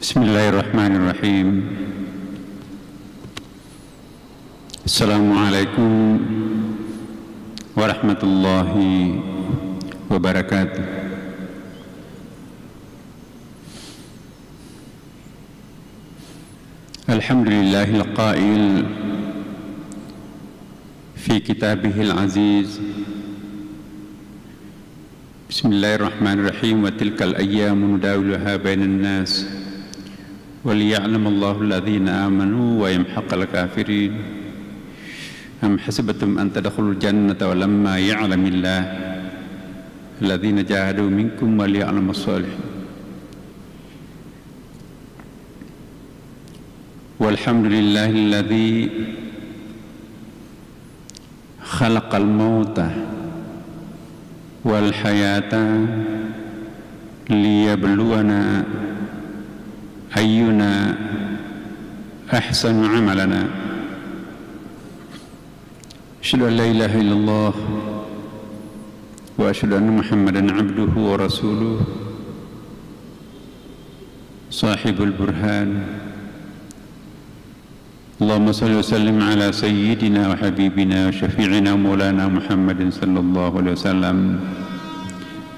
Bismillahirrahmanirrahim. Assalamualaikum warahmatullahi wabarakatuh. Alhamdulillahil qail fi kitabihil aziz. Bismillahirrahmanirrahim. Wa tilkal ayyamu nudawiluha bainan nas وَلِيَعْلَمَ اللَّهُ الَّذِينَ آمَنُوا وَيَمْحَقَ الْكَافِرِينَ أَمْ حَسِبْتُمْ أَنْ تَدْخُلُوا الْجَنَّةَ وَلَمَّا يَعْلَمِ اللَّهُ الَّذِينَ جَاهَدُوا مِنكُمْ وَلِيَعْلَمَ الصَّالِحِينَ وَالْحَمْدُ لِلَّهِ الَّذِي خَلَقَ الْمَوْتَ وَالْحَيَاةَ لِيَبْلُوَنَا ayyuna ahsanu amalana. Asyhadu an la ilaha illallah wa asyhadu anna Muhammadan abduhu wa rasuluh sahibul burhan. Allahumma salli wa sallim ala sayyidina wa habibina wa syafi'ina maulana Muhammadin sallallahu alaihi wasallam.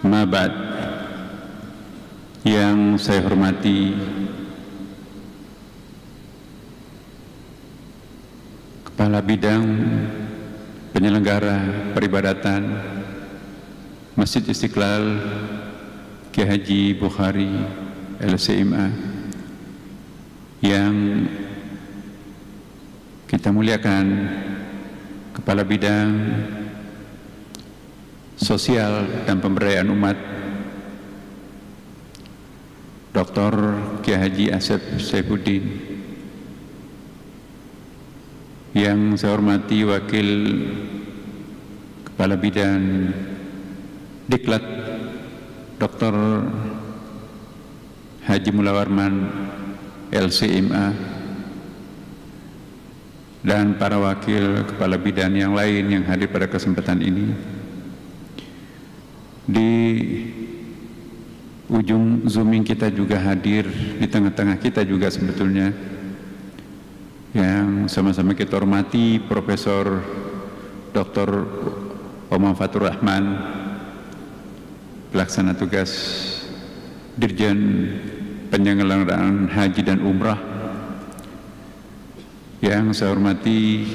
Ma ba'd. Yang saya hormati Kepala Bidang Penyelenggara Peribadatan Masjid Istiqlal Kiai Haji Bukhari LCMA, yang kita muliakan Kepala Bidang Sosial dan Pemberdayaan Umat Dr. Kiai Haji Asep Saifuddin, yang saya hormati Wakil Kepala Bidang Diklat Dr. Haji Mulawarman LCMA, dan para wakil kepala bidang yang lain yang hadir pada kesempatan ini. Di ujung zooming kita juga hadir, di tengah-tengah kita juga sebetulnya, yang sama-sama kita hormati Profesor Dr. Omar Fatur Rahman, pelaksana tugas Dirjen Penyelenggaraan Haji dan Umrah, yang saya hormati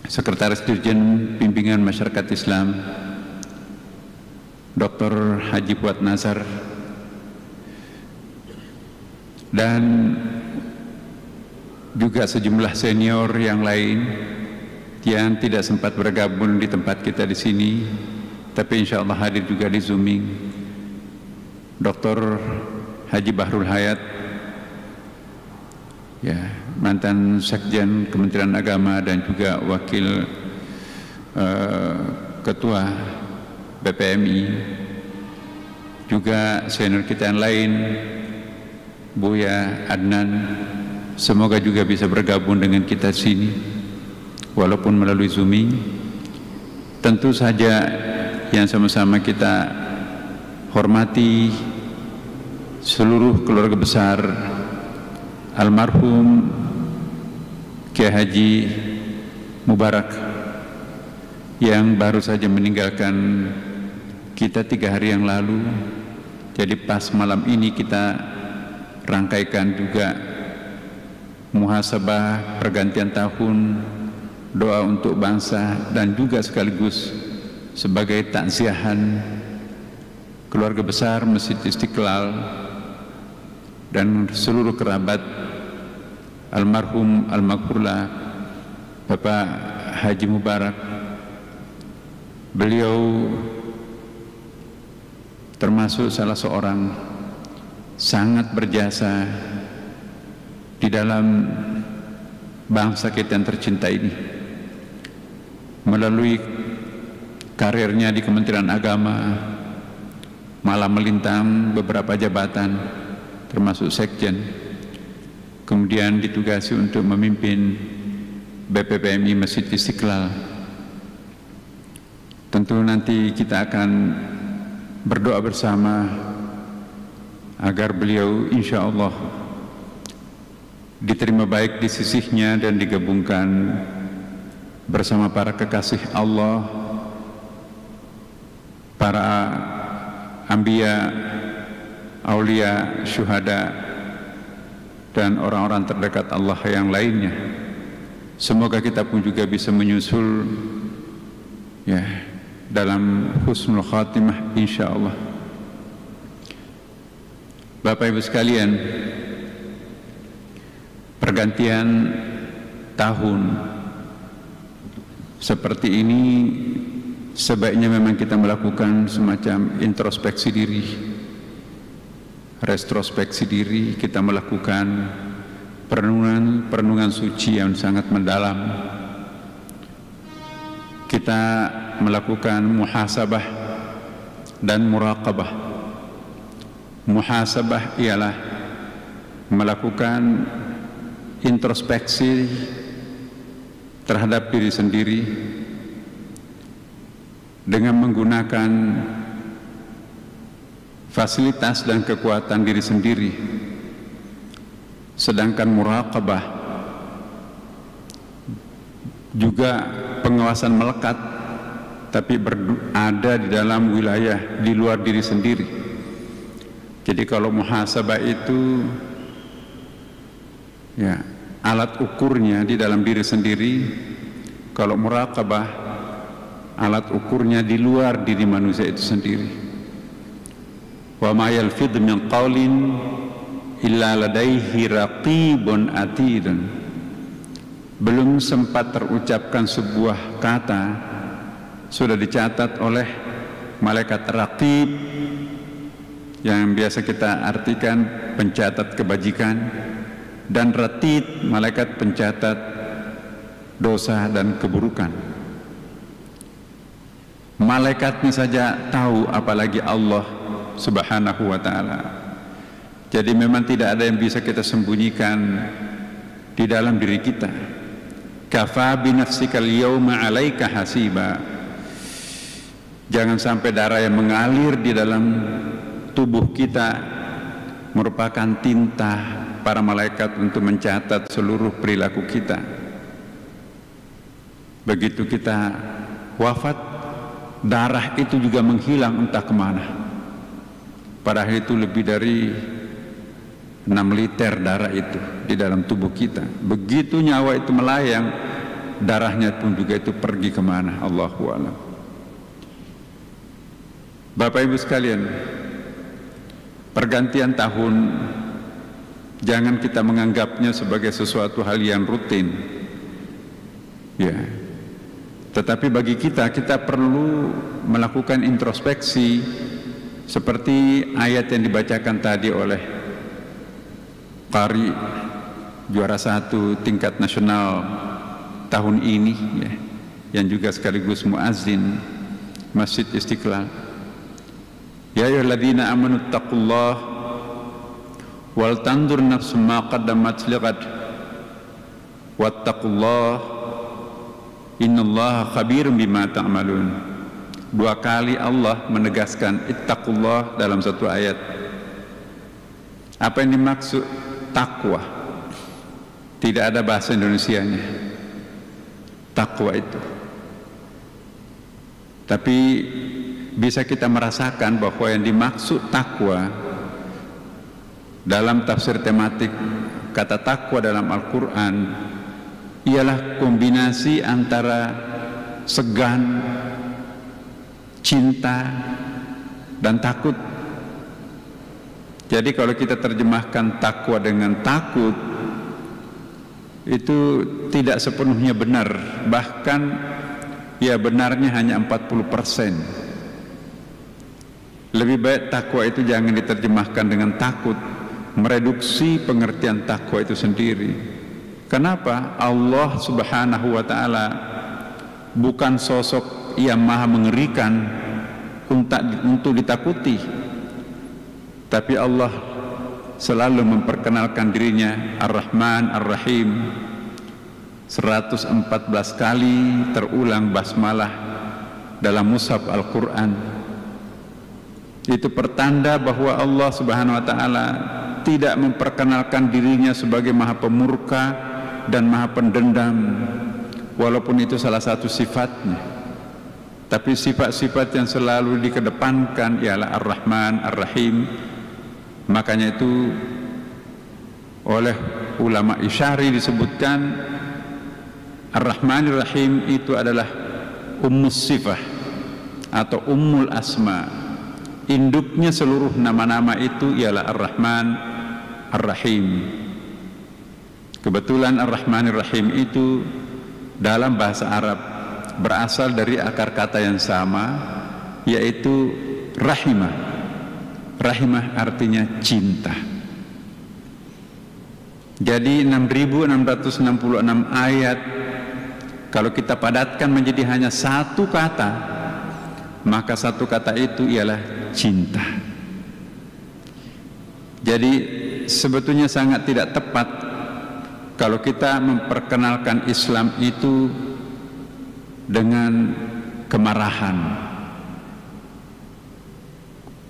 Sekretaris Dirjen Bimbingan Masyarakat Islam Dr. Haji Fuad Nazar, dan juga sejumlah senior yang lain yang tidak sempat bergabung di tempat kita di sini, tapi insya Allah hadir juga di zooming. Dr. Haji Bahrul Hayat, ya, mantan Sekjen Kementerian Agama dan juga wakil Ketua BPMI, juga senior kita yang lain, Buya Adnan, semoga juga bisa bergabung dengan kita di sini walaupun melalui zooming. Tentu saja yang sama-sama kita hormati seluruh keluarga besar almarhum Kiai Haji Mubarak yang baru saja meninggalkan kita 3 hari yang lalu. Jadi pas malam ini kita rangkaikan juga muhasabah pergantian tahun, doa untuk bangsa, dan juga sekaligus sebagai takziahan keluarga besar Masjid Istiqlal dan seluruh kerabat almarhum al-maghfurlah Bapak Haji Mubarak. Beliau termasuk salah seorang sangat berjasa di dalam bangsa kita yang tercinta ini. Melalui karirnya di Kementerian Agama, malah melintang beberapa jabatan termasuk Sekjen, kemudian ditugasi untuk memimpin BPPMI Masjid Istiqlal. Tentu nanti kita akan berdoa bersama agar beliau insya Allah diterima baik di sisinya dan digabungkan bersama para kekasih Allah, para anbiya, aulia, syuhada, dan orang-orang terdekat Allah yang lainnya. Semoga kita pun juga bisa menyusul ya dalam husnul khatimah insya Allah. Bapak Ibu sekalian, pergantian tahun seperti ini sebaiknya memang kita melakukan semacam introspeksi diri, retrospeksi diri. Kita melakukan perenungan suci yang sangat mendalam. Kita melakukan muhasabah dan muraqabah. Muhasabah ialah melakukan introspeksi terhadap diri sendiri dengan menggunakan fasilitas dan kekuatan diri sendiri. Sedangkan muraqabah juga pengawasan melekat, tapi berada di dalam wilayah di luar diri sendiri. Jadi kalau muhasabah itu ya alat ukurnya di dalam diri sendiri, kalau muraqabah alat ukurnya di luar diri manusia itu sendiri. Wa ma yalfidh min qawlin illa ladaihi raqibun atidun. Belum sempat terucapkan sebuah kata sudah dicatat oleh malaikat raqib, yang biasa kita artikan pencatat kebajikan, dan ratid, malaikat pencatat dosa dan keburukan. Malaikatnya saja tahu, apalagi Allah Subhanahu wa ta'ala. Jadi memang tidak ada yang bisa kita sembunyikan di dalam diri kita. Kafa binafsikal yawma 'alaika hasiba. Jangan sampai darah yang mengalir di dalam tubuh kita merupakan tinta para malaikat untuk mencatat seluruh perilaku kita. Begitu kita wafat, darah itu juga menghilang entah kemana. Padahal itu lebih dari 6 liter darah itu di dalam tubuh kita. Begitu nyawa itu melayang, darahnya pun juga itu pergi kemana, Allahu a'lam. Bapak Ibu sekalian, pergantian tahun jangan kita menganggapnya sebagai sesuatu hal yang rutin, ya. Tetapi bagi kita perlu melakukan introspeksi seperti ayat yang dibacakan tadi oleh qari juara 1 tingkat nasional tahun ini, ya, yang juga sekaligus muazzin Masjid Istiqlal. Ya ayyuhalladzina amanu taqullaha wal tandur nafsum ma qaddamat lighad wattaqullaha innallaha khabirum bima ta'malun. 2 kali Allah menegaskan ittaqullah dalam satu ayat. Apa yang dimaksud takwa? Tidak ada bahasa Indonesianya takwa itu, tapi bisa kita merasakan bahwa yang dimaksud takwa dalam tafsir tematik kata takwa dalam Al-Quran ialah kombinasi antara segan, cinta, dan takut. Jadi kalau kita terjemahkan takwa dengan takut, itu tidak sepenuhnya benar. Bahkan ya benarnya hanya 40%. Lebih baik takwa itu jangan diterjemahkan dengan takut, mereduksi pengertian takwa itu sendiri. Kenapa? Allah Subhanahu wa ta'ala bukan sosok yang maha mengerikan untuk ditakuti, tapi Allah selalu memperkenalkan dirinya Ar-Rahman Ar-Rahim. 114 kali terulang basmalah dalam mushaf Al-Quran. Itu pertanda bahwa Allah Subhanahu wa taala tidak memperkenalkan dirinya sebagai Maha Pemurka dan Maha Pendendam, walaupun itu salah satu sifatnya. Tapi sifat-sifat yang selalu dikedepankan ialah Ar-Rahman, Ar-Rahim. Makanya itu oleh ulama Isyari disebutkan Ar-Rahman Ar-Rahim itu adalah Ummus Sifah atau Ummul Asma. Induknya seluruh nama-nama itu ialah Ar-Rahman Ar-Rahim. Kebetulan Ar-Rahman Ar-Rahim itu dalam bahasa Arab berasal dari akar kata yang sama, yaitu rahimah. Rahimah artinya cinta. Jadi 6.666 ayat kalau kita padatkan menjadi hanya satu kata, maka satu kata itu ialah cinta. Jadi sebetulnya sangat tidak tepat kalau kita memperkenalkan Islam itu dengan kemarahan.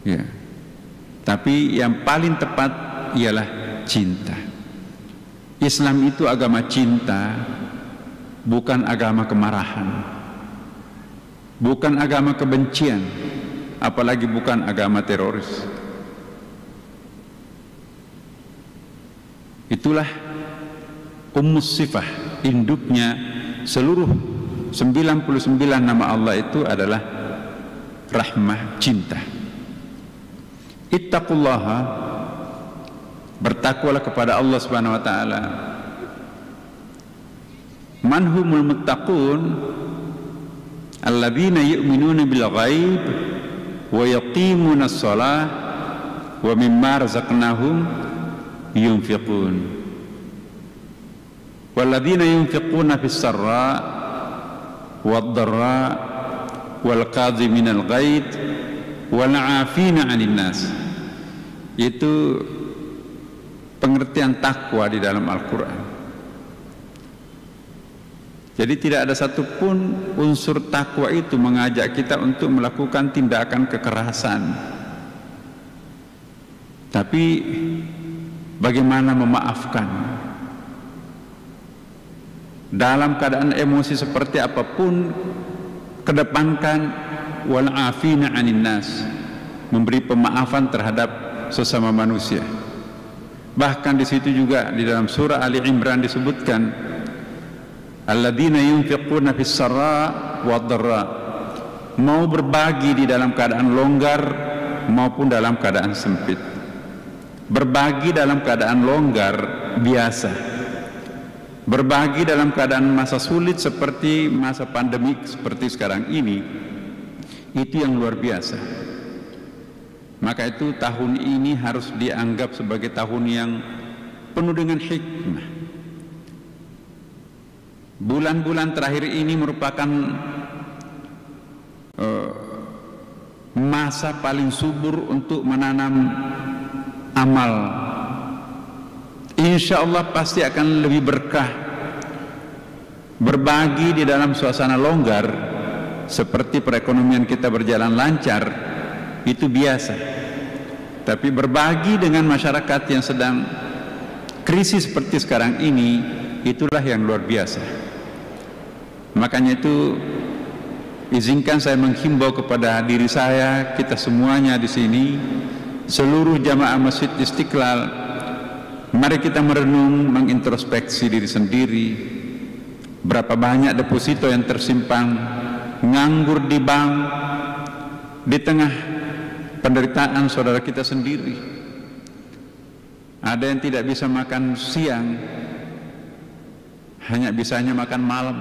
Ya. Tapi yang paling tepat ialah cinta. Islam itu agama cinta, bukan agama kemarahan, bukan agama kebencian, apalagi bukan agama teroris. Itulah Ummus Sifah, induknya seluruh 99 nama Allah itu adalah rahmah, cinta. Ittaqullaha, bertakwalah kepada Allah Subhanahu wa taala. Manhumul muttaqun alladzina yu'minuna bil ghaib wa yaqimuna shalah wa mimma razaqnahum yunfiqun. Walladzina yunfiquna fis sarra wad dharra wal kadhiminal ghaid wal 'afina 'anil nas. Itu pengertian takwa di dalam Al-Quran. Jadi tidak ada satupun unsur takwa itu mengajak kita untuk melakukan tindakan kekerasan. Tapi bagaimana memaafkan? Dalam keadaan emosi seperti apapun, kedepankan wal afina 'anil nas, memberi pemaafan terhadap sesama manusia. Bahkan di situ juga di dalam surah Ali Imran disebutkan alladzina yunfiquna fis sarra wad dharra, mau berbagi di dalam keadaan longgar maupun dalam keadaan sempit. Berbagi dalam keadaan longgar biasa, berbagi dalam keadaan masa sulit seperti masa pandemik seperti sekarang ini, itu yang luar biasa. Maka itu tahun ini harus dianggap sebagai tahun yang penuh dengan hikmah. Bulan-bulan terakhir ini merupakan masa paling subur untuk menanam amal. Insya Allah pasti akan lebih berkah. Berbagi di dalam suasana longgar seperti perekonomian kita berjalan lancar itu biasa. Tapi berbagi dengan masyarakat yang sedang krisis seperti sekarang ini, itulah yang luar biasa. Makanya itu izinkan saya menghimbau kepada diri saya, kita semuanya di sini, seluruh jamaah Masjid Istiqlal, mari kita merenung, mengintrospeksi diri sendiri. Berapa banyak deposito yang tersimpan nganggur di bank di tengah penderitaan saudara kita sendiri. Ada yang tidak bisa makan siang, hanya bisanya makan malam.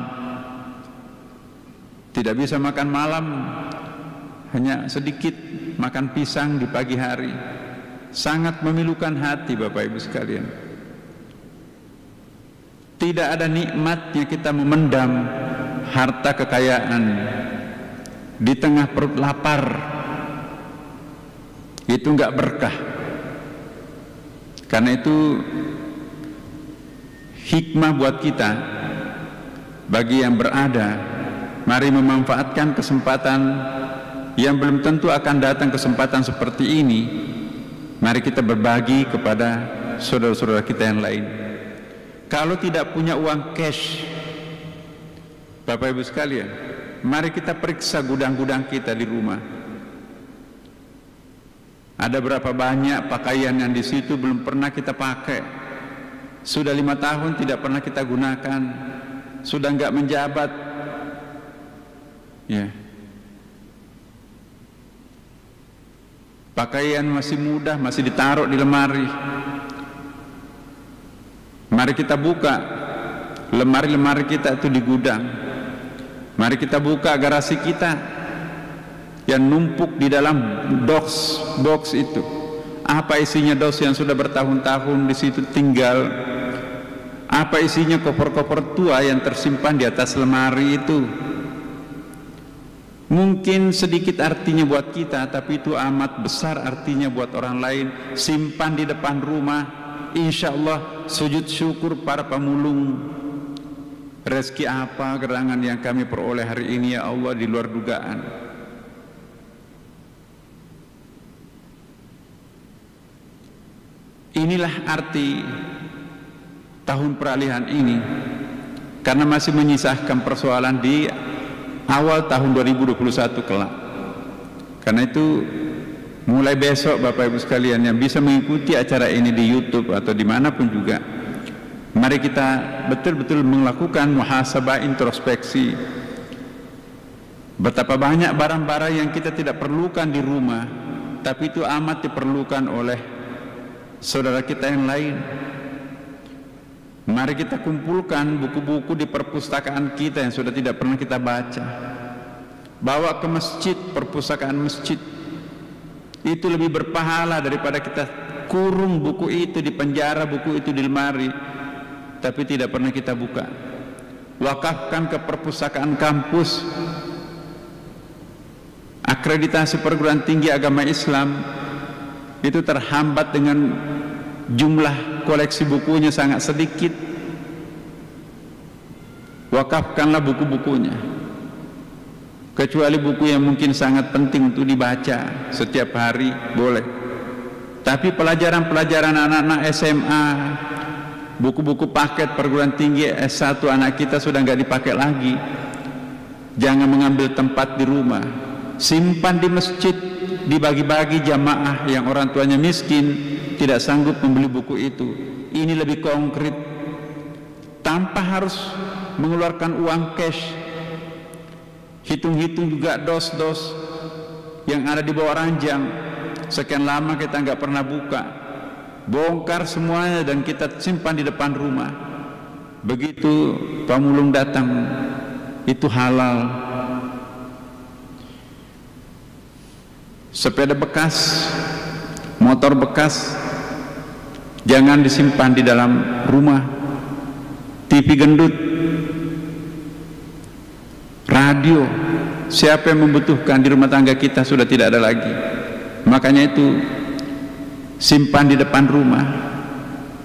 Tidak bisa makan malam, hanya sedikit makan pisang di pagi hari. Sangat memilukan hati Bapak Ibu sekalian. Tidak ada nikmatnya kita memendam harta kekayaan di tengah perut lapar. Itu enggak berkah. Karena itu hikmah buat kita, bagi yang berada, mari memanfaatkan kesempatan yang belum tentu akan datang kesempatan seperti ini, mari kita berbagi kepada saudara-saudara kita yang lain. Kalau tidak punya uang cash, Bapak Ibu sekalian, mari kita periksa gudang-gudang kita di rumah. Ada berapa banyak pakaian yang di situ belum pernah kita pakai, sudah 5 tahun tidak pernah kita gunakan, sudah enggak menjabat, ya. Pakaian masih mudah, masih ditaruh di lemari. Mari kita buka lemari-lemari kita itu di gudang. Mari kita buka garasi kita yang numpuk di dalam box itu. Apa isinya dos yang sudah bertahun-tahun di situ tinggal? Apa isinya koper-koper tua yang tersimpan di atas lemari itu? Mungkin sedikit artinya buat kita, tapi itu amat besar artinya buat orang lain. Simpan di depan rumah, insya Allah sujud syukur para pemulung. Rezeki apa gerangan yang kami peroleh hari ini ya Allah di luar dugaan. Inilah arti tahun peralihan ini, karena masih menyisakan persoalan di awal tahun 2021 kelak. Karena itu mulai besok Bapak Ibu sekalian yang bisa mengikuti acara ini di YouTube atau dimanapun juga, mari kita betul-betul melakukan muhasabah, introspeksi. Betapa banyak barang-barang yang kita tidak perlukan di rumah, tapi itu amat diperlukan oleh saudara kita yang lain. Mari kita kumpulkan buku-buku di perpustakaan kita yang sudah tidak pernah kita baca, bawa ke masjid, perpustakaan masjid. Itu lebih berpahala daripada kita kurung buku itu di penjara, buku itu di lemari tapi tidak pernah kita buka. Wakafkan ke perpustakaan kampus. Akreditasi perguruan tinggi agama Islam itu terhambat dengan jumlah koleksi bukunya sangat sedikit. Wakafkanlah buku-bukunya, kecuali buku yang mungkin sangat penting untuk dibaca setiap hari boleh. Tapi pelajaran-pelajaran anak-anak SMA, buku-buku paket perguruan tinggi S1 anak kita sudah nggak dipakai lagi. Jangan mengambil tempat di rumah, simpan di masjid, dibagi-bagi jamaah yang orang tuanya miskin, tidak sanggup membeli buku itu. Ini lebih konkret, tanpa harus mengeluarkan uang cash. Hitung-hitung juga dos-dos yang ada di bawah ranjang, sekian lama kita nggak pernah buka, bongkar semuanya dan kita simpan di depan rumah. Begitu pemulung datang, itu halal. Sepeda bekas, motor bekas jangan disimpan di dalam rumah. TV gendut, radio, siapa yang membutuhkan di rumah tangga kita sudah tidak ada lagi. Makanya itu simpan di depan rumah.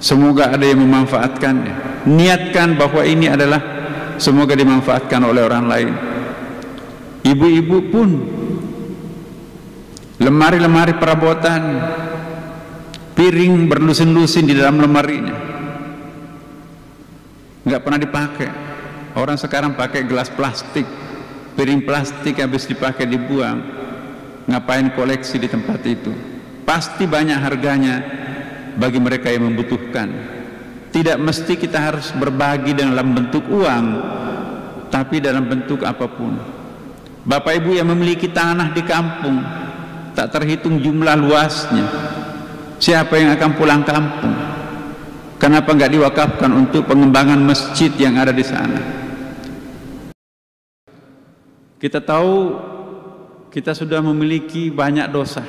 Semoga ada yang memanfaatkannya. Niatkan bahwa ini adalah semoga dimanfaatkan oleh orang lain. Ibu-ibu pun lemari-lemari perabotan, piring berlusin-lusin di dalam lemarinya, nggak pernah dipakai. Orang sekarang pakai gelas plastik, piring plastik habis dipakai dibuang. Ngapain koleksi di tempat itu? Pasti banyak harganya bagi mereka yang membutuhkan. Tidak mesti kita harus berbagi dalam bentuk uang, tapi dalam bentuk apapun. Bapak Ibu yang memiliki tanah di kampung, tak terhitung jumlah luasnya, siapa yang akan pulang kampung? Kenapa nggak diwakafkan untuk pengembangan masjid yang ada di sana? Kita tahu kita sudah memiliki banyak dosa,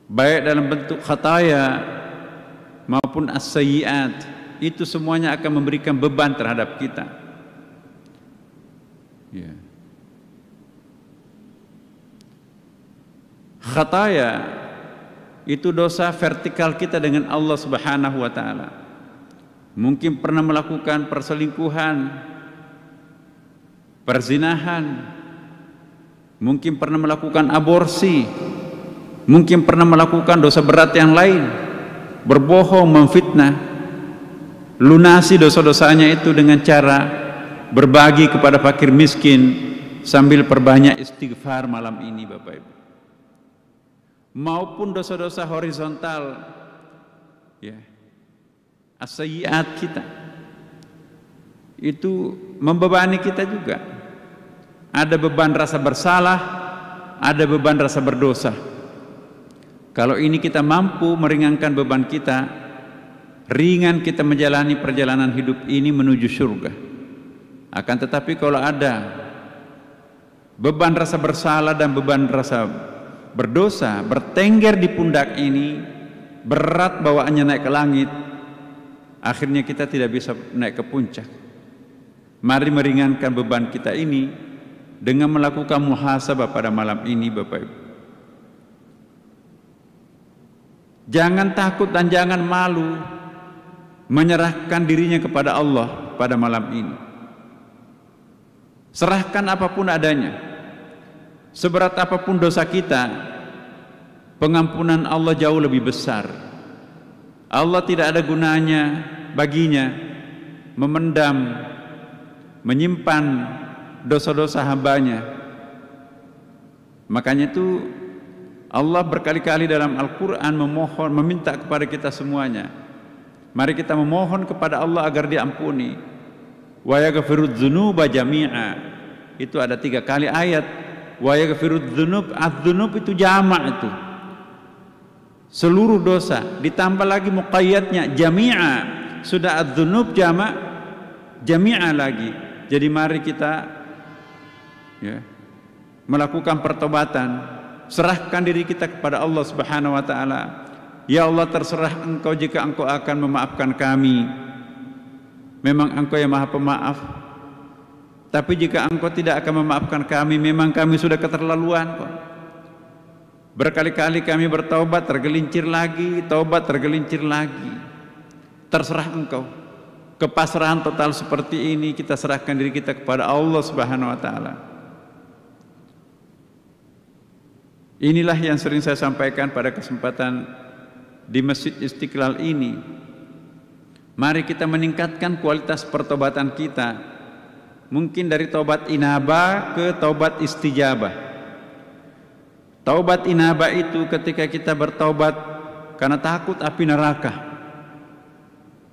baik dalam bentuk khataya maupun as-sayyi'at. Itu semuanya akan memberikan beban terhadap kita. Ya. Khataya itu dosa vertikal kita dengan Allah Subhanahu wa taala. Mungkin pernah melakukan perselingkuhan, perzinahan, mungkin pernah melakukan aborsi, mungkin pernah melakukan dosa berat yang lain, berbohong, memfitnah. Lunasi dosa-dosanya itu dengan cara berbagi kepada fakir miskin sambil perbanyak istighfar malam ini, Bapak Ibu. Maupun dosa-dosa horizontal, ya, as-sayyi'at kita, itu membebani kita juga. Ada beban rasa bersalah, ada beban rasa berdosa. Kalau ini kita mampu meringankan beban kita, ringan kita menjalani perjalanan hidup ini menuju surga. Akan tetapi kalau ada beban rasa bersalah dan beban rasa berdosa bertengger di pundak ini, berat bawaannya naik ke langit, akhirnya kita tidak bisa naik ke puncak. Mari meringankan beban kita ini dengan melakukan muhasabah pada malam ini, Bapak Ibu. Jangan takut dan jangan malu menyerahkan dirinya kepada Allah pada malam ini. Serahkan apapun adanya. Seberat apapun dosa kita, pengampunan Allah jauh lebih besar. Allah tidak ada gunanya baginya memendam, menyimpan dosa-dosa hambanya. Makanya itu Allah berkali-kali dalam Al-Quran memohon, meminta kepada kita semuanya, mari kita memohon kepada Allah agar diampuni. Wa yaghfirudz dzunuba jami'a. Itu ada 3 kali ayat. Wa yaghfirudz dzunub, adz-dzunub itu jamak itu, seluruh dosa, ditambah lagi muqayyadnya jami'a, sudah adz-dzunub jamak, jami'a lagi. Jadi mari kita, ya, melakukan pertobatan, serahkan diri kita kepada Allah Subhanahu wa taala. Ya Allah, terserah Engkau jika Engkau akan memaafkan kami. Memang Engkau yang Maha Pemaaf. Tapi jika Engkau tidak akan memaafkan kami, memang kami sudah keterlaluan kok. Berkali-kali kami bertaubat, tergelincir lagi, taubat, tergelincir lagi. Terserah Engkau. Kepasrahan total seperti ini kita serahkan diri kita kepada Allah Subhanahu wa taala. Inilah yang sering saya sampaikan pada kesempatan di Masjid Istiqlal ini. Mari kita meningkatkan kualitas pertobatan kita. Mungkin dari taubat inabah ke taubat istijabah. Taubat inabah itu ketika kita bertaubat karena takut api neraka,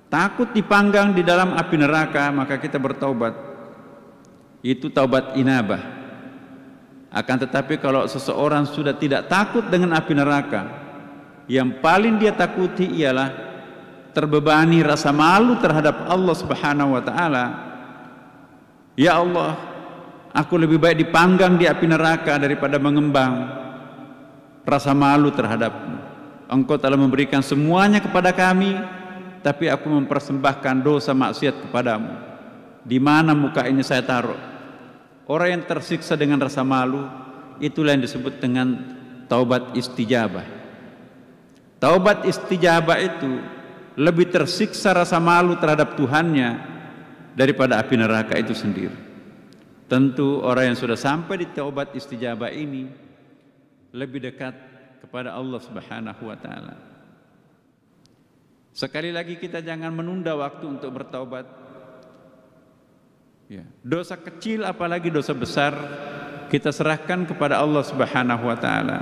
takut dipanggang di dalam api neraka, maka kita bertaubat. Itu taubat inabah. Akan tetapi kalau seseorang sudah tidak takut dengan api neraka, yang paling dia takuti ialah terbebani rasa malu terhadap Allah Subhanahu wa taala. Ya Allah, aku lebih baik dipanggang di api neraka daripada mengembang rasa malu terhadapmu. Engkau telah memberikan semuanya kepada kami, tapi aku mempersembahkan dosa maksiat kepadamu. Di mana muka ini saya taruh? Orang yang tersiksa dengan rasa malu, itulah yang disebut dengan taubat istijabah. Taubat istijabah itu lebih tersiksa rasa malu terhadap Tuhannya daripada api neraka itu sendiri. Tentu orang yang sudah sampai di taubat istijabah ini lebih dekat kepada Allah Subhanahu wa taala. Sekali lagi kita jangan menunda waktu untuk bertaubat. Ya, dosa kecil apalagi dosa besar kita serahkan kepada Allah Subhanahu wa taala.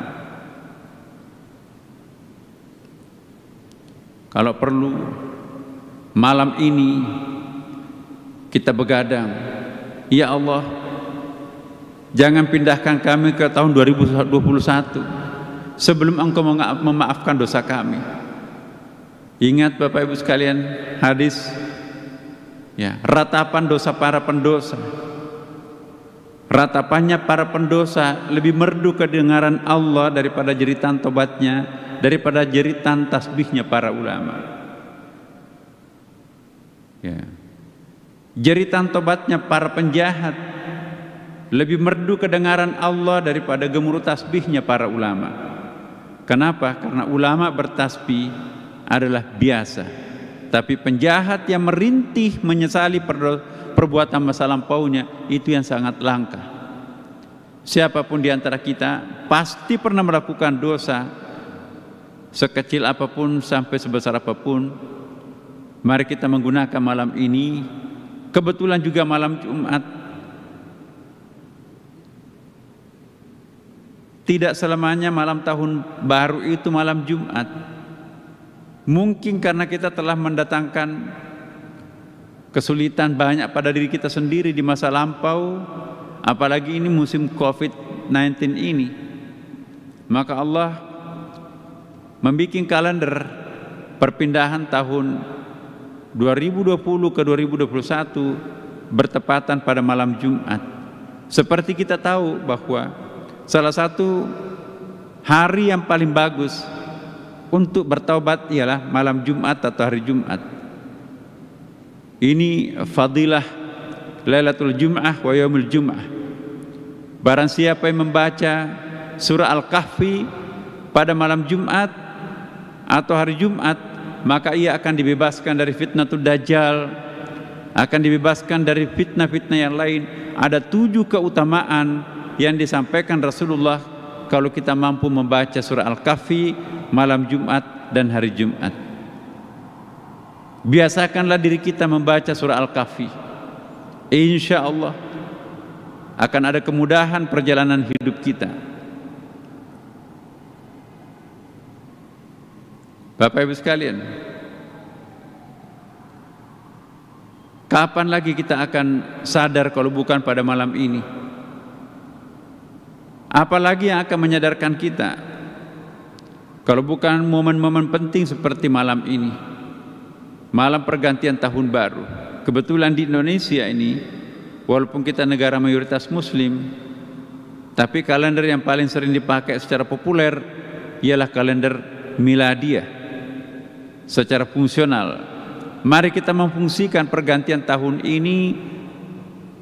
Kalau perlu malam ini kita begadang, ya Allah, jangan pindahkan kami ke tahun 2021 sebelum Engkau memaafkan dosa kami. Ingat Bapak Ibu sekalian hadis, ya, ratapan dosa para pendosa, ratapannya para pendosa lebih merdu kedengaran Allah daripada jeritan tobatnya, daripada jeritan tasbihnya para ulama. Ya. Jeritan tobatnya para penjahat lebih merdu kedengaran Allah daripada gemuruh tasbihnya para ulama. Kenapa? Karena ulama bertasbih adalah biasa, tapi penjahat yang merintih menyesali perbuatan masa lampaunya itu yang sangat langka. siapapun di antara kita pasti pernah melakukan dosa, sekecil apapun sampai sebesar apapun. Mari kita menggunakan malam ini, kebetulan juga malam Jumat. Tidak selamanya malam tahun baru itu malam Jumat. Mungkin karena kita telah mendatangkan kesulitan banyak pada diri kita sendiri di masa lampau, apalagi ini musim COVID-19 ini, maka Allah membuat kalender perpindahan tahun 2020 ke 2021 bertepatan pada malam Jumat. Seperti kita tahu bahwa salah satu hari yang paling bagus untuk bertaubat ialah malam Jumat atau hari Jumat. Ini fadilah Lailatul Jum'ah wa Yaumul Jum'ah. Barang siapa yang membaca surah Al-Kahfi pada malam Jumat atau hari Jumat, maka ia akan dibebaskan dari fitnatul Dajjal, akan dibebaskan dari fitnah-fitnah yang lain. Ada 7 keutamaan yang disampaikan Rasulullah kalau kita mampu membaca surah Al-Kahfi malam Jumat dan hari Jumat. Biasakanlah diri kita membaca surah Al-Kahfi. Insya Allah akan ada kemudahan perjalanan hidup kita. Bapak Ibu sekalian, kapan lagi kita akan sadar kalau bukan pada malam ini? Apalagi yang akan menyadarkan kita kalau bukan momen-momen penting seperti malam ini, malam pergantian tahun baru. Kebetulan di Indonesia ini, walaupun kita negara mayoritas Muslim, tapi kalender yang paling sering dipakai secara populer ialah kalender miladiah secara fungsional. Mari kita memfungsikan pergantian tahun ini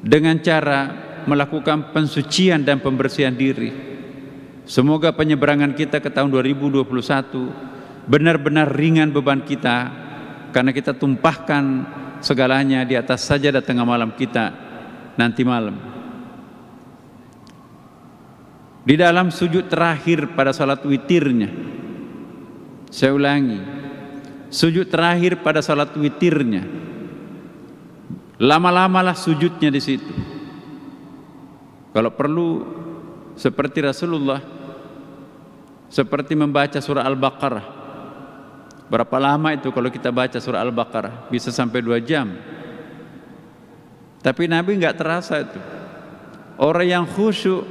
dengan cara melakukan pensucian dan pembersihan diri. Semoga penyeberangan kita ke tahun 2021 benar-benar ringan beban kita, karena kita tumpahkan segalanya di atas sajadah tengah malam kita nanti malam. Di dalam sujud terakhir pada salat witirnya, saya ulangi, sujud terakhir pada salat witirnya, lama-lamalah sujudnya di situ. Kalau perlu seperti Rasulullah, seperti membaca surah Al-Baqarah. Berapa lama itu kalau kita baca surah Al-Baqarah? Bisa sampai 2 jam. Tapi Nabi nggak terasa itu. Orang yang khusyuk,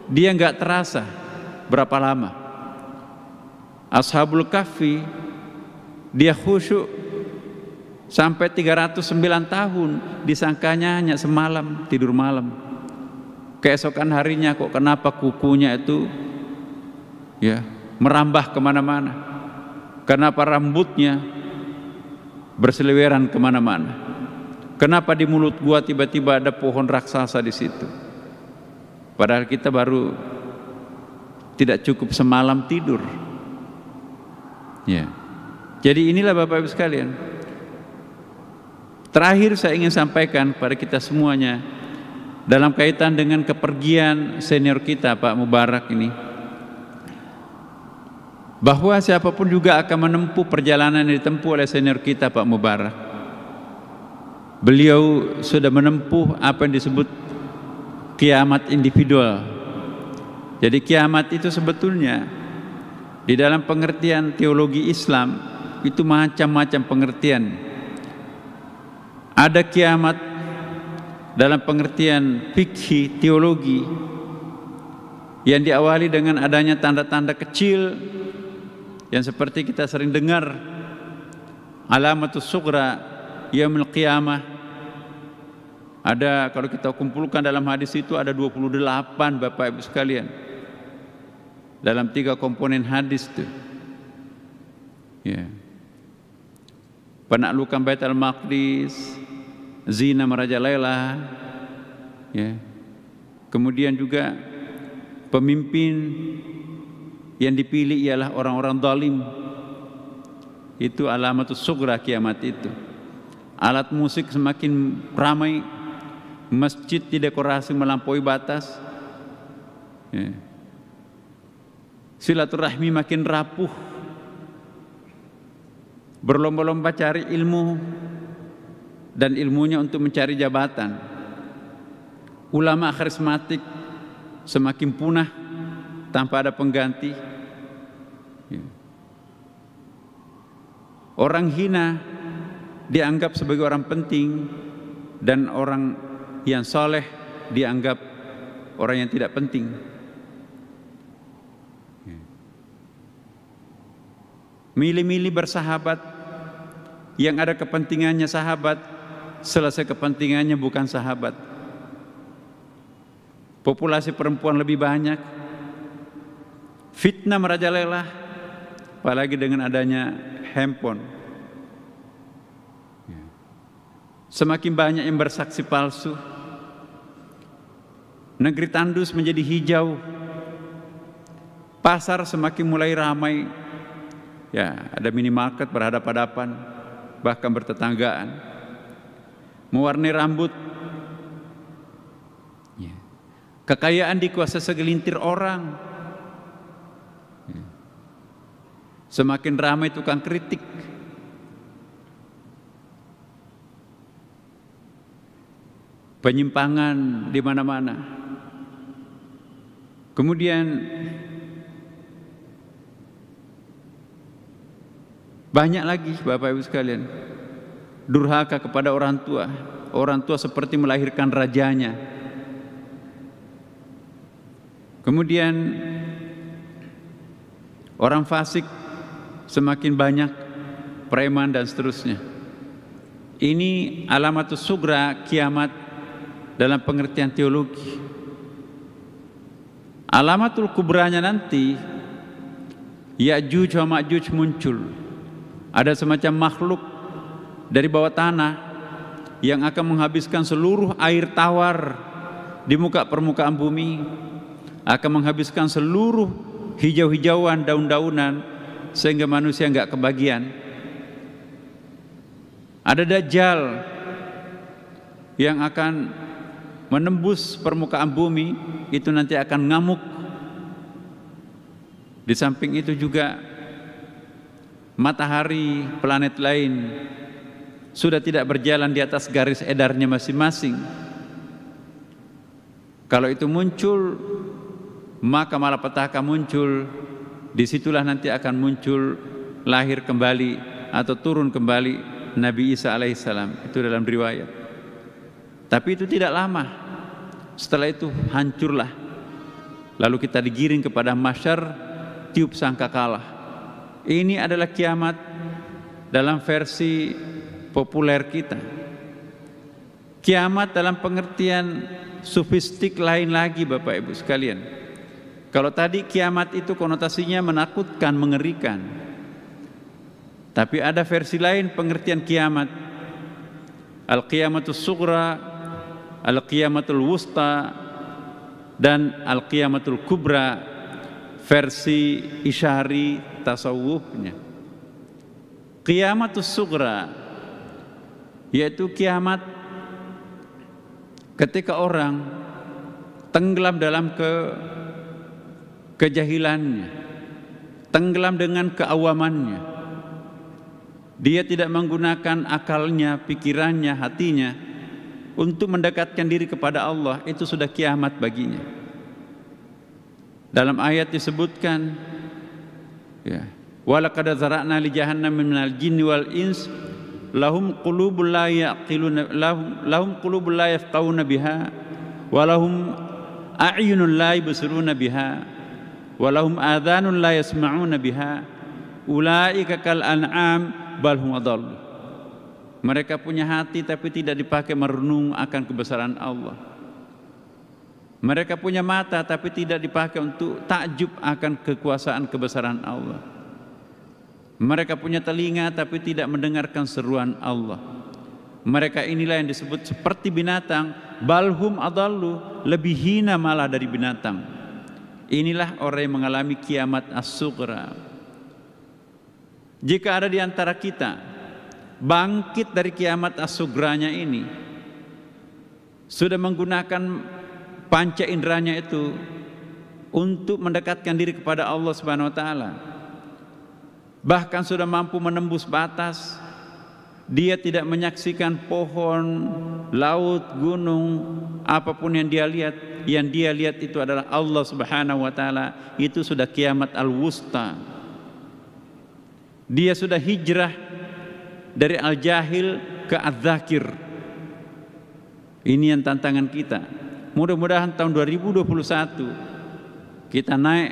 dia nggak terasa berapa lama. Ashabul Kahfi, dia khusyuk sampai 309 tahun, disangkanya hanya semalam, tidur malam. Keesokan harinya kok kenapa kukunya itu ya merambah kemana-mana. Kenapa rambutnya berseliweran kemana-mana? Kenapa di mulut gua tiba-tiba ada pohon raksasa di situ? Padahal kita baru tidak cukup semalam tidur. Ya. Jadi inilah Bapak Ibu sekalian. Terakhir saya ingin sampaikan kepada kita semuanya dalam kaitan dengan kepergian senior kita Pak Mubarak ini, bahwa siapapun juga akan menempuh perjalanan yang ditempuh oleh senior kita Pak Mubarak. Beliau sudah menempuh apa yang disebut kiamat individual. Jadi kiamat itu sebetulnya di dalam pengertian teologi Islam itu macam-macam pengertian. Ada kiamat dalam pengertian fikih teologi yang diawali dengan adanya tanda-tanda kecil yang seperti kita sering dengar, alamatus sughra yaumil qiyamah. Ada, kalau kita kumpulkan dalam hadis itu ada 28 Bapak Ibu sekalian, dalam 3 komponen hadis itu. Ya. Penaklukan Bait al-Maqdis, zina merajalela, ya. Kemudian juga pemimpin yang dipilih ialah orang-orang zalim. Itu alamatus sughra kiamat itu. Alat musik semakin ramai, masjid didekorasi melampaui batas, Ya. Silaturahmi makin rapuh, berlomba-lomba cari ilmu dan ilmunya untuk mencari jabatan. Ulama karismatik semakin punah tanpa ada pengganti. Ya. Orang hina dianggap sebagai orang penting dan orang yang soleh dianggap orang yang tidak penting. Milih-milih bersahabat, yang ada kepentingannya sahabat, selesai kepentingannya bukan sahabat. Populasi perempuan lebih banyak, fitnah merajalela, apalagi dengan adanya handphone. Semakin banyak yang bersaksi palsu, negeri tandus menjadi hijau, pasar semakin mulai ramai. Ya, ada minimarket berhadapan-hadapan, bahkan bertetanggaan. Mewarnai rambut. Ya. Kekayaan dikuasai segelintir orang. Ya. Semakin ramai tukang kritik. Penyimpangan di mana-mana. Kemudian banyak lagi Bapak Ibu sekalian, durhaka kepada orang tua. Orang tua seperti melahirkan rajanya. Kemudian orang fasik semakin banyak, preman dan seterusnya. Ini alamatus sugra, kiamat dalam pengertian teologi. Alamatul kubranya nanti Ya'juj wa Ma'juj muncul. Ada semacam makhluk dari bawah tanah yang akan menghabiskan seluruh air tawar di muka permukaan bumi, akan menghabiskan seluruh hijau-hijauan, daun-daunan, sehingga manusia enggak kebagian. Ada Dajjal yang akan menembus permukaan bumi, itu nanti akan ngamuk. Di samping itu juga matahari, planet lain sudah tidak berjalan di atas garis edarnya masing-masing. Kalau itu muncul, maka malapetaka muncul. Disitulah nanti akan muncul, lahir kembali atau turun kembali Nabi Isa alaihissalam. Itu dalam riwayat. Tapi itu tidak lama. Setelah itu hancurlah. Lalu kita digiring kepada mahsyar, tiup sangkakala. Ini adalah kiamat dalam versi populer kita. Kiamat dalam pengertian sofistik lain lagi Bapak Ibu sekalian. Kalau tadi kiamat itu konotasinya menakutkan, mengerikan. Tapi ada versi lain pengertian kiamat. Al-qiyamatus sughra, al-qiyamatul wusta, dan al-qiyamatul kubra, versi isyari tasawufnya. Qiyamatus sughra yaitu kiamat ketika orang tenggelam dalam kejahilannya, tenggelam dengan keawamannya. Dia tidak menggunakan akalnya, pikirannya, hatinya untuk mendekatkan diri kepada Allah. Itu sudah kiamat baginya. Dalam ayat disebutkan, ya, walaqad zara'na li jahannam minal jinni wal ins lahum qulubun la yaqiluna lahum qulubun la yafqahuna biha wa lahum a'yunun la yubsiruna biha wa lahum adhanun la yasma'una biha ulaika kal an'am bal hum adall. Mereka punya hati tapi tidak dipakai merenung akan kebesaran Allah. Mereka punya mata tapi tidak dipakai untuk takjub akan kekuasaan kebesaran Allah. Mereka punya telinga tapi tidak mendengarkan seruan Allah. Mereka inilah yang disebut seperti binatang, balhum adallu, lebih hina malah dari binatang. Inilah orang yang mengalami kiamat as-sughra. Jika ada di antara kita bangkit dari kiamat as-sughranya ini, sudah menggunakan panca inderanya itu untuk mendekatkan diri kepada Allah Subhanahu wa taala. Bahkan sudah mampu menembus batas. Dia tidak menyaksikan pohon, laut, gunung, apapun yang dia lihat. Yang dia lihat itu adalah Allah Subhanahu wa taala. Itu sudah kiamat al-wusta. Dia sudah hijrah dari al-jahil ke al-dzakir. Ini yang tantangan kita. Mudah-mudahan tahun 2021 kita naik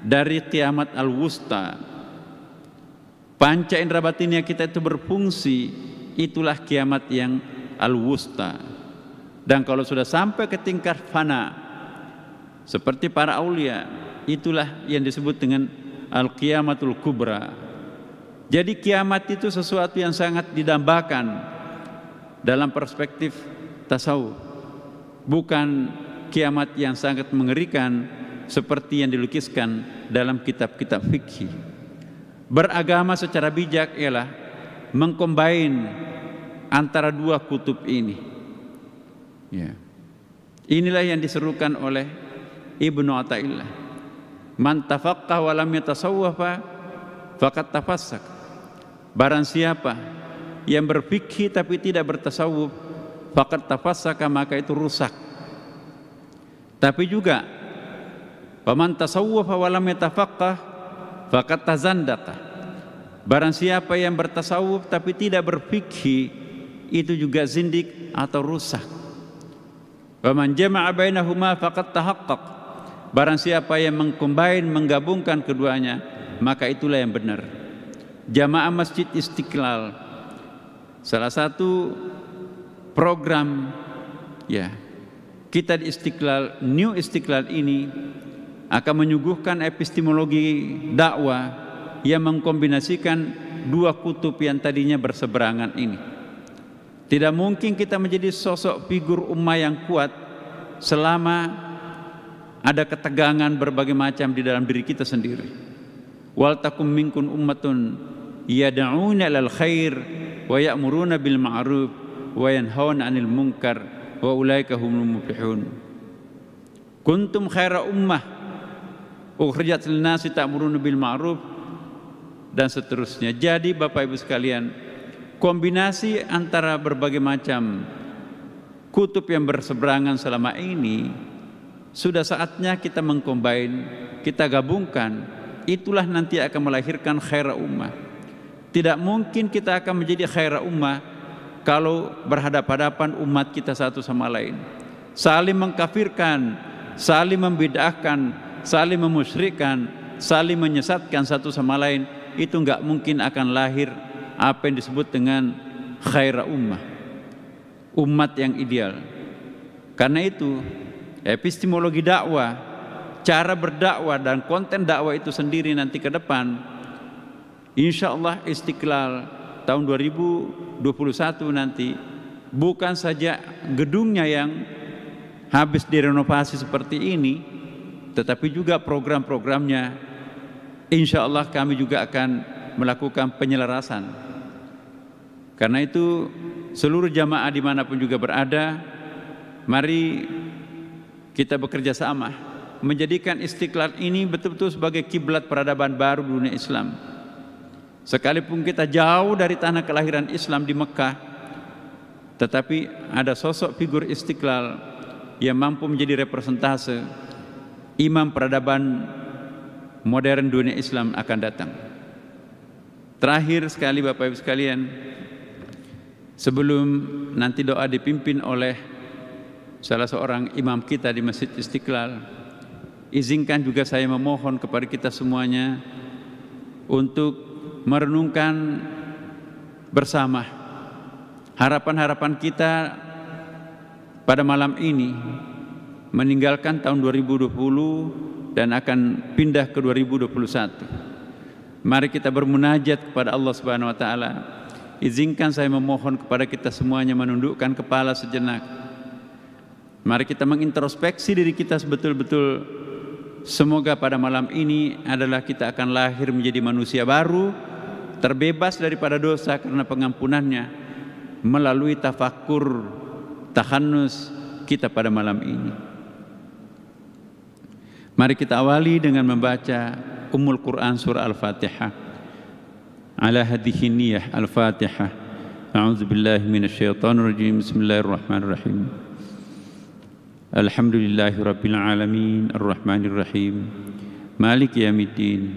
dari kiamat al-wusta. Panca indera batinnya kita itu berfungsi, itulah kiamat yang al-wusta. Dan kalau sudah sampai ke tingkat fana seperti para aulia, itulah yang disebut dengan al-qiyamatul kubra. Jadi kiamat itu sesuatu yang sangat didambakan dalam perspektif tasawuf. Bukan kiamat yang sangat mengerikan seperti yang dilukiskan dalam kitab-kitab fikih. Beragama secara bijak ialah mengcombine antara dua kutub ini. Ya. Inilah yang diserukan oleh Ibnu Athaillah. Man tafaqqaha wa lam yatasawwafa faqad tafassak. Barang siapa yang berfikih tapi tidak bertasawuf, faqad tafassaka, maka itu rusak. Tapi juga faman tasawwafa wa lam yatafaqqah faqad tazandaqa. Barang siapa yang bertasawuf tapi tidak berfikih, itu juga zindik atau rusak. Faman jama'a bainahuma faqad tahaqqaq. Barang siapa yang mengcombine, menggabungkan keduanya, maka itulah yang benar. Jamaah Masjid Istiqlal, salah satu program ya kita di Istiqlal, New Istiqlal ini akan menyuguhkan epistemologi dakwah yang mengkombinasikan dua kutub yang tadinya berseberangan ini. Tidak mungkin kita menjadi sosok figur ummah yang kuat selama ada ketegangan berbagai macam di dalam diri kita sendiri. Wal takum minkum ummatun yad'una ilal khair wa ya'muruna bil ma'ruf wa yanhauna 'anil munkar wa ulaika humul muflihun. Kuntum khaira ummah ukhrijat lin nasi ta'muruna bil ma'ruf, dan seterusnya. Jadi Bapak Ibu sekalian, kombinasi antara berbagai macam kutub yang berseberangan selama ini sudah saatnya kita mengcombine, kita gabungkan. Itulah nanti akan melahirkan khaira ummah. Tidak mungkin kita akan menjadi khaira ummah kalau berhadapan-hadapan umat kita satu sama lain, saling mengkafirkan, saling membid'ahkan, saling memusyrikan, saling menyesatkan satu sama lain. Itu enggak mungkin akan lahir apa yang disebut dengan khaira ummah, umat yang ideal. Karena itu epistemologi dakwah, cara berdakwah dan konten dakwah itu sendiri nanti ke depan, insya Allah Istiqlal tahun 2021 nanti bukan saja gedungnya yang habis direnovasi seperti ini, tetapi juga program-programnya insya Allah kami juga akan melakukan penyelarasan. Karena itu seluruh jamaah dimanapun juga berada, mari kita bekerja sama menjadikan Istiqlal ini betul-betul sebagai kiblat peradaban baru dunia Islam. Sekalipun kita jauh dari tanah kelahiran Islam di Mekah, tetapi ada sosok figur Istiqlal yang mampu menjadi representase imam peradaban modern dunia Islam akan datang. Terakhir sekali Bapak Ibu sekalian, sebelum nanti doa dipimpin oleh salah seorang imam kita di Masjid Istiqlal, izinkan juga saya memohon kepada kita semuanya untuk merenungkan bersama harapan-harapan kita pada malam ini, meninggalkan tahun 2020 dan akan pindah ke 2021. Mari kita bermunajat kepada Allah Subhanahu wa taala. Izinkan saya memohon kepada kita semuanya menundukkan kepala sejenak. Mari kita mengintrospeksi diri kita sebetul-betul. Semoga pada malam ini adalah kita akan lahir menjadi manusia baru, terbebas daripada dosa karena pengampunannya, melalui tafakur, takhannus kita pada malam ini. Mari kita awali dengan membaca Ummul Quran surah Al-Fatihah. Ala hadhihi niyyah Al-Fatihah. A'udzu billahi minasyaitonir rajim. Bismillahirrahmanirrahim. Alhamdulillahi rabbil alamin arrahmanir rahim. Maliki yaumiddin.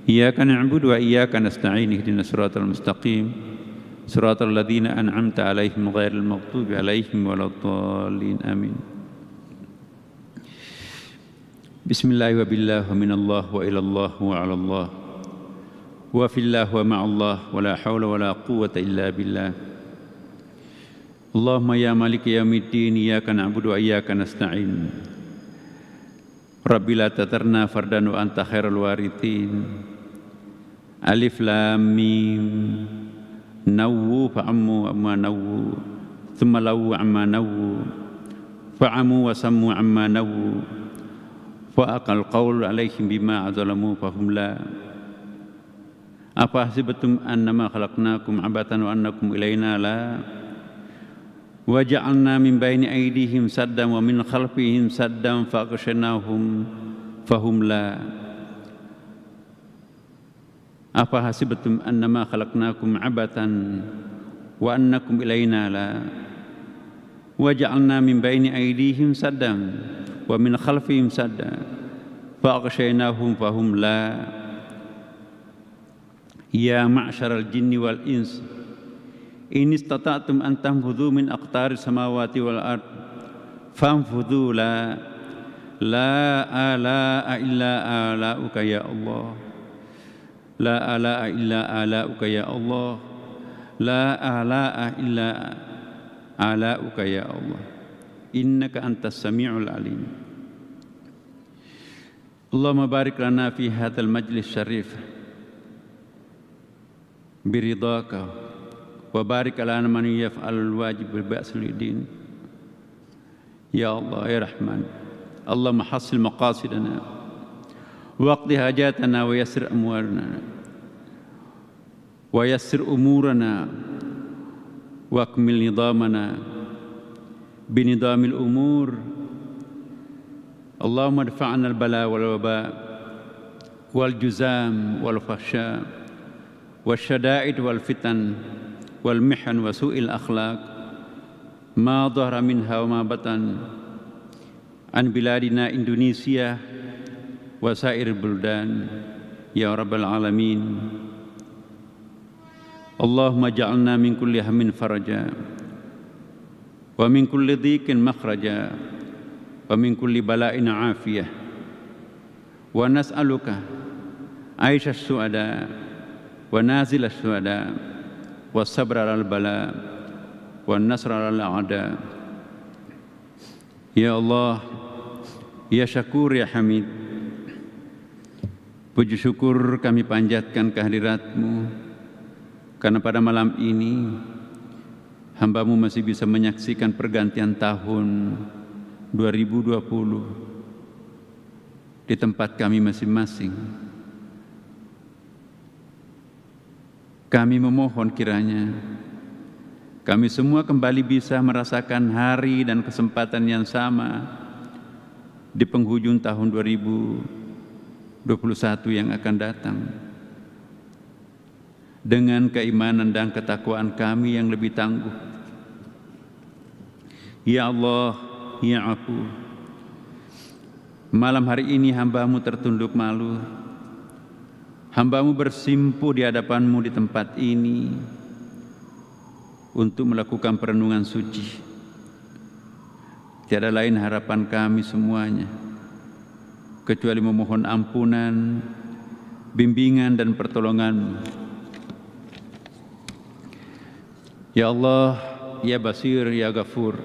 Iyyaka na'budu wa iyyaka nasta'in. Ihdinas siratal mustaqim. Siratal ladzina an'amta 'alaihim ghairil maghdubi 'alaihim waladdallin. Amin. Bismillah wa billah wa minallah wa ilallah wa alallah wa fillah wa ma'allah wa la hawla wa la quwwata illa billah. Allahumma ya maliki yaumiddin iyyaka na'budu wa iyyaka nasta'in. Rabbi la tatarna fardan wa anta khairul warithin. Alif lam mim nawwu fa'ammu amma nawwu thumma lawu amma nawwu fa'amu wa sammu amma nawwu fa'aqal qaul alaihim bima adzalamu fahum la. Apa hasibtum annama khalaqnakum abatan wa annakum ilaina la. Wa ja'alna min baini aydihim saddan wa min khalfihim saddan fa'aghshaynahum fahum la. Apa hasibtum annama khalaqnakum abatan wa annakum ilaina la. Wa ja'alna min baini aydihim saddan wa min khalfihim sadda fa'aghshaynahum fahum la. Ya ma'syaral jinni wal ins in istata'tum an tanfudhu min aqtaris samawati wal ard fanfudhu la ala'a illa ala'uka ya Allah. La ala'a illa ala'uka ya Allah. La ala'a illa ala'uka ya Allah. Innaka antas sami'ul alim. Allahumma barik lana fi hadzal majlis syarif biridhaka wa barik lana man yaf'alul wajib bil ba'sil din. Ya Allah ya Rahman. Allahumma hassil maqasidana waqdi hajatana wa yassir amwalana wa yassir umurana wa akmil nidamana binidamil umur. Allahumma adfa'na al-bala wal waba wal juzam wal fahsya wasyada'id wal fitan wal mihan wa su'il akhlaq ma dhahara minha wa ma batan an biladina Indonesia wa sair buldan ya rabbal alamin. Allahumma ja'alna min kulli hammin faraja wa min kulli dhiqin makhraja wa min kulli bala'in afiyah wa nas'aluka aisha su'ada wa nazil su'ada wa sabra al bala wa nasra al a'da. Ya Allah ya Syakur ya Hamid, puji syukur kami panjatkan kehadirat-Mu karena pada malam ini hamba-Mu masih bisa menyaksikan pergantian tahun 2020 di tempat kami masing-masing. Kami memohon kiranya kami semua kembali bisa merasakan hari dan kesempatan yang sama di penghujung tahun 2021 yang akan datang, dengan keimanan dan ketakwaan kami yang lebih tangguh. Ya Allah, ya Afu, malam hari ini hamba-Mu tertunduk malu. Hamba-Mu bersimpuh di hadapan-Mu di tempat ini untuk melakukan perenungan suci. Tiada lain harapan kami semuanya kecuali memohon ampunan, bimbingan dan pertolongan. Ya Allah, ya Basir, ya Ghafur,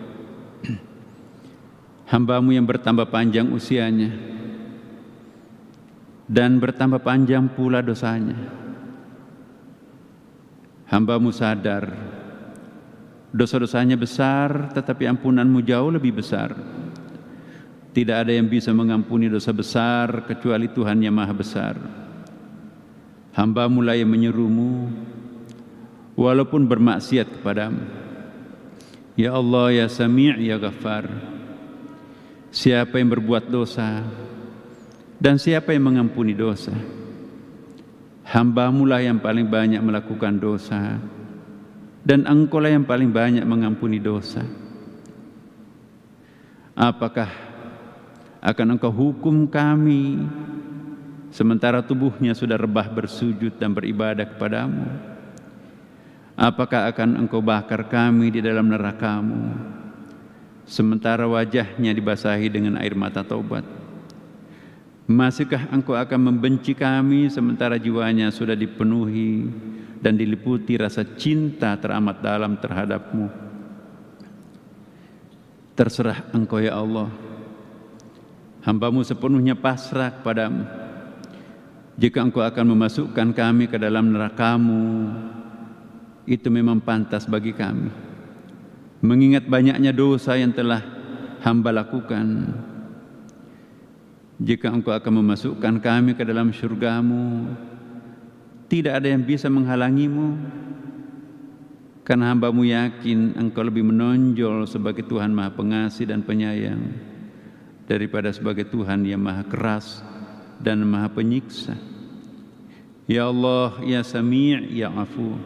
hamba-Mu yang bertambah panjang usianya dan bertambah panjang pula dosanya. Hamba-Mu sadar dosa-dosanya besar, tetapi ampunan-Mu jauh lebih besar. Tidak ada yang bisa mengampuni dosa besar kecuali Tuhan yang Maha Besar. Hamba-Mu lah yang menyeru-Mu walaupun bermaksiat kepada-Mu. Ya Allah, ya Sami', ya Ghaffar, siapa yang berbuat dosa Dan siapa yang mengampuni dosa? Hamba-Mu lah yang paling banyak melakukan dosa, dan Engkau lah yang paling banyak mengampuni dosa. Apakah akan Engkau hukum kami sementara tubuhnya sudah rebah bersujud dan beribadah kepadamu? Apakah akan Engkau bakar kami di dalam neraka-Mu sementara wajahnya dibasahi dengan air mata taubat? Masihkah Engkau akan membenci kami sementara jiwanya sudah dipenuhi dan diliputi rasa cinta teramat dalam terhadap-Mu? Terserah Engkau ya Allah. Hamba-Mu sepenuhnya pasrah kepadamu. Jika Engkau akan memasukkan kami ke dalam neraka-Mu, itu memang pantas bagi kami, mengingat banyaknya dosa yang telah hamba lakukan. Jika Engkau akan memasukkan kami ke dalam syurga-Mu, tidak ada yang bisa menghalangi-Mu, karena hamba-Mu yakin Engkau lebih menonjol sebagai Tuhan Maha Pengasih dan Penyayang daripada sebagai Tuhan yang Maha Keras dan Maha Penyiksa. Ya Allah, Ya Sami', Ya Afu,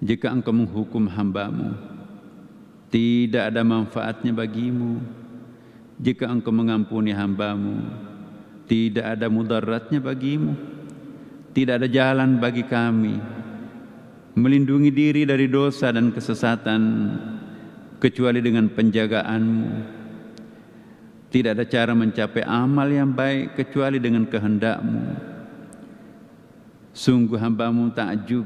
jika Engkau menghukum hamba-Mu, tidak ada manfaatnya bagi-Mu. Jika Engkau mengampuni hamba-Mu, tidak ada mudaratnya bagi-Mu. Tidak ada jalan bagi kami melindungi diri dari dosa dan kesesatan kecuali dengan penjagaan-Mu. Tidak ada cara mencapai amal yang baik kecuali dengan kehendak-Mu. Sungguh hamba-Mu takjub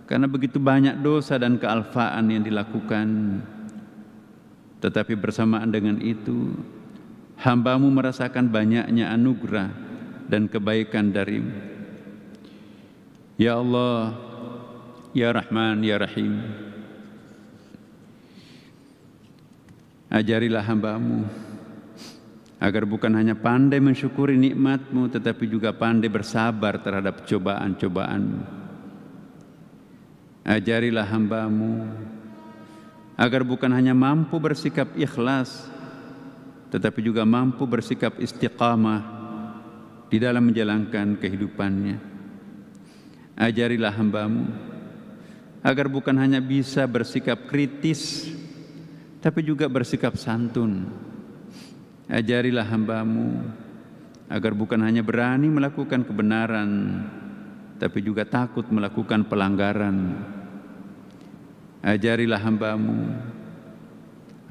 karena begitu banyak dosa dan kealfaan yang dilakukan. Tetapi bersamaan dengan itu, hamba-Mu merasakan banyaknya anugerah dan kebaikan dari-Mu. Ya Allah, Ya Rahman, Ya Rahim, ajarilah hamba-Mu agar bukan hanya pandai mensyukuri nikmat-Mu, tetapi juga pandai bersabar terhadap cobaan-cobaan-Mu. Ajarilah hamba-Mu agar bukan hanya mampu bersikap ikhlas, tetapi juga mampu bersikap istiqamah di dalam menjalankan kehidupannya. Ajarilah hamba-Mu agar bukan hanya bisa bersikap kritis, tapi juga bersikap santun. Ajarilah hamba-Mu agar bukan hanya berani melakukan kebenaran, tapi juga takut melakukan pelanggaran. Ajarilah hamba-Mu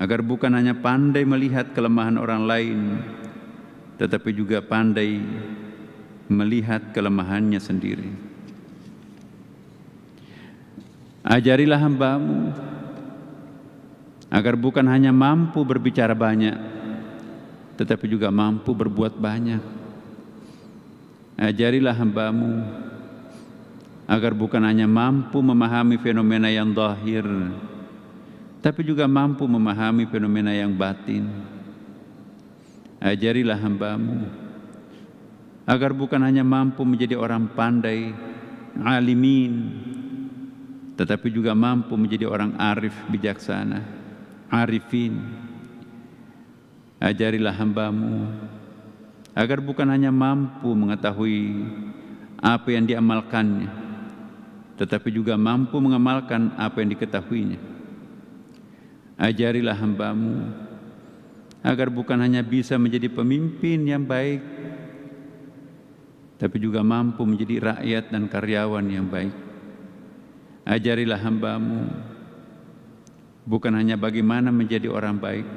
agar bukan hanya pandai melihat kelemahan orang lain, tetapi juga pandai melihat kelemahannya sendiri. Ajarilah hamba-Mu agar bukan hanya mampu berbicara banyak, tetapi juga mampu berbuat banyak. Ajarilah hamba-Mu agar bukan hanya mampu memahami fenomena yang zahir, tapi juga mampu memahami fenomena yang batin. Ajarilah hamba-Mu agar bukan hanya mampu menjadi orang pandai, alimin, tetapi juga mampu menjadi orang arif, bijaksana, arifin. Ajarilah hamba-Mu agar bukan hanya mampu mengetahui apa yang diamalkannya, tetapi juga mampu mengamalkan apa yang diketahuinya. Ajarilah hamba-Mu agar bukan hanya bisa menjadi pemimpin yang baik, tapi juga mampu menjadi rakyat dan karyawan yang baik. Ajarilah hamba-Mu bukan hanya bagaimana menjadi orang baik,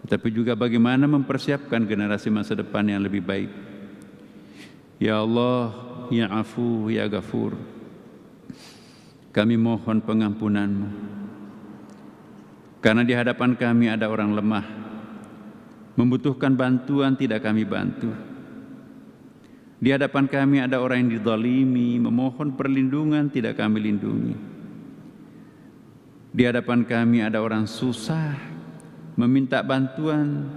tetapi juga bagaimana mempersiapkan generasi masa depan yang lebih baik. Ya Allah, Ya Afu, Ya Ghafur, kami mohon pengampunan-Mu, karena di hadapan kami ada orang lemah, membutuhkan bantuan tidak kami bantu. Di hadapan kami ada orang yang dizalimi, memohon perlindungan tidak kami lindungi. Di hadapan kami ada orang susah, meminta bantuan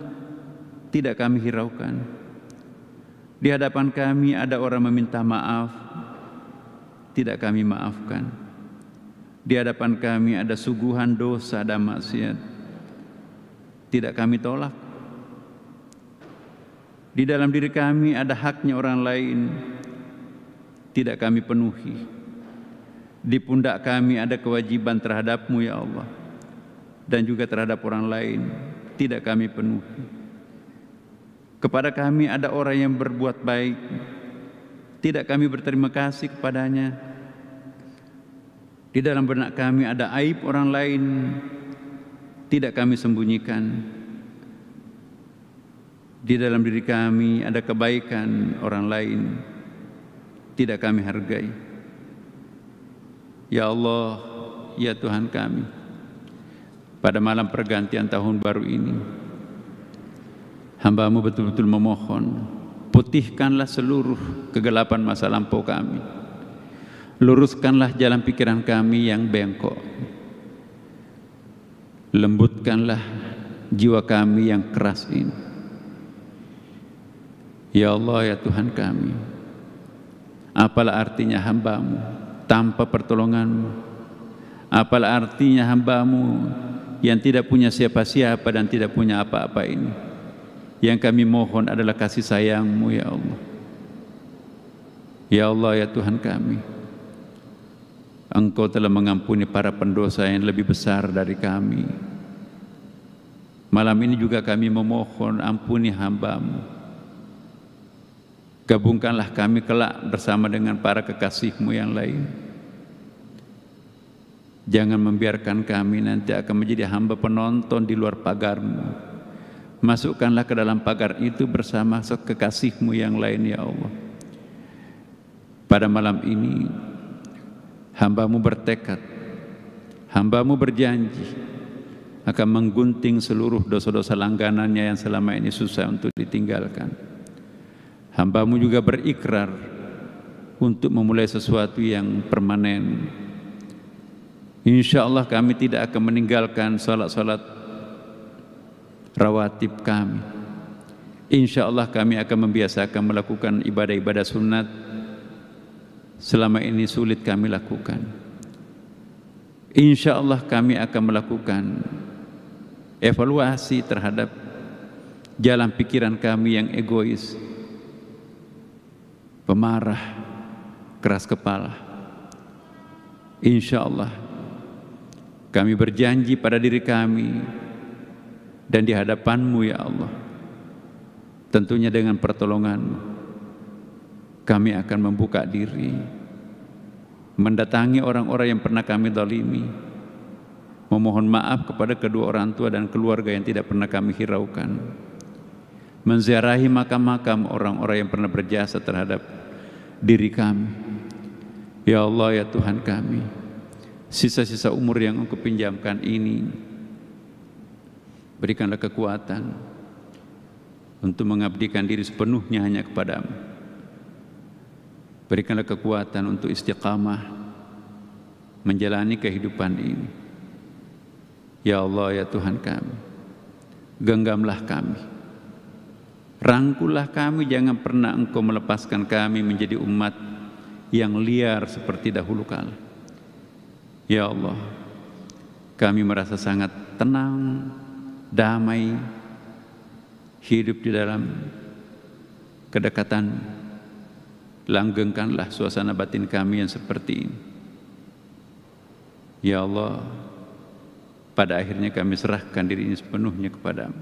tidak kami hiraukan. Di hadapan kami ada orang meminta maaf, tidak kami maafkan. Di hadapan kami ada suguhan dosa dan maksiat, tidak kami tolak. Di dalam diri kami ada haknya orang lain, tidak kami penuhi. Di pundak kami ada kewajiban terhadap-Mu ya Allah, dan juga terhadap orang lain, tidak kami penuhi. Kepada kami ada orang yang berbuat baik, tidak kami berterima kasih kepadanya. Di dalam benak kami ada aib orang lain, tidak kami sembunyikan. Di dalam diri kami ada kebaikan orang lain, tidak kami hargai. Ya Allah, ya Tuhan kami, pada malam pergantian tahun baru ini, hamba-Mu betul-betul memohon, putihkanlah seluruh kegelapan masa lampau kami. Luruskanlah jalan pikiran kami yang bengkok. Lembutkanlah jiwa kami yang keras ini. Ya Allah, ya Tuhan kami, apalah artinya hamba-Mu tanpa pertolongan-Mu? Apalah artinya hamba-Mu yang tidak punya siapa-siapa dan tidak punya apa-apa ini? Yang kami mohon adalah kasih sayang-Mu ya Allah. Ya Allah, ya Tuhan kami, Engkau telah mengampuni para pendosa yang lebih besar dari kami. Malam ini juga kami memohon ampuni hamba-Mu. Gabungkanlah kami kelak bersama dengan para kekasih-Mu yang lain. Jangan membiarkan kami nanti akan menjadi hamba penonton di luar pagar-Mu. Masukkanlah ke dalam pagar itu bersama kekasih-Mu yang lain ya Allah. Pada malam ini hamba-Mu bertekad, hamba-Mu berjanji akan menggunting seluruh dosa-dosa langganannya yang selama ini susah untuk ditinggalkan. Hamba-Mu juga berikrar untuk memulai sesuatu yang permanen. Insya Allah kami tidak akan meninggalkan salat-salat rawatib kami. Insya Allah kami akan membiasakan melakukan ibadah-ibadah sunat selama ini sulit kami lakukan. Insya Allah kami akan melakukan evaluasi terhadap jalan pikiran kami yang egois, pemarah, keras kepala. Insya Allah kami berjanji pada diri kami dan di hadapan-Mu ya Allah, tentunya dengan pertolongan-Mu, kami akan membuka diri, mendatangi orang-orang yang pernah kami zalimi, memohon maaf kepada kedua orang tua dan keluarga yang tidak pernah kami hiraukan, menziarahi makam-makam orang-orang yang pernah berjasa terhadap diri kami. Ya Allah, ya Tuhan kami, sisa-sisa umur yang Engkau pinjamkan ini, berikanlah kekuatan untuk mengabdikan diri sepenuhnya hanya kepadamu. Berikanlah kekuatan untuk istiqamah menjalani kehidupan ini. Ya Allah, ya Tuhan kami, genggamlah kami, rangkullah kami, jangan pernah Engkau melepaskan kami menjadi umat yang liar seperti dahulu kala. Ya Allah, kami merasa sangat tenang, damai, hidup di dalam kedekatan. Langgengkanlah suasana batin kami yang seperti ini. Ya Allah, pada akhirnya kami serahkan diri ini sepenuhnya kepadamu.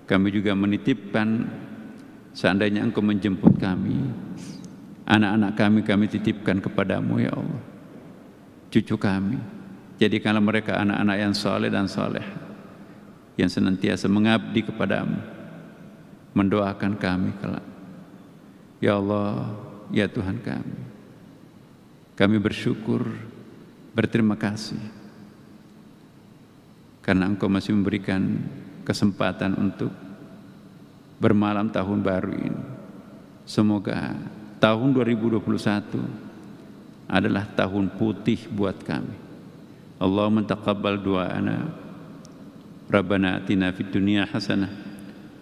Kami juga menitipkan, seandainya Engkau menjemput kami, anak-anak kami titipkan kepadamu ya Allah. Cucu kami, jadikanlah mereka anak-anak yang saleh dan saleh, yang senantiasa mengabdi kepadamu, mendoakan kami kelak. Ya Allah, ya Tuhan kami bersyukur, berterima kasih karena Engkau masih memberikan kesempatan untuk bermalam tahun baru ini. Semoga tahun 2021 adalah tahun putih buat kami. Allahumma taqabbal du'ana, Rabbana atina fid dunya hasanah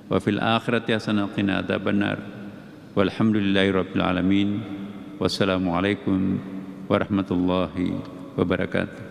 wa fil akhirati hasanah wa qina adzabannar. Walhamdulillahi rabbil alamin. Wassalamualaikum warahmatullahi wabarakatuh.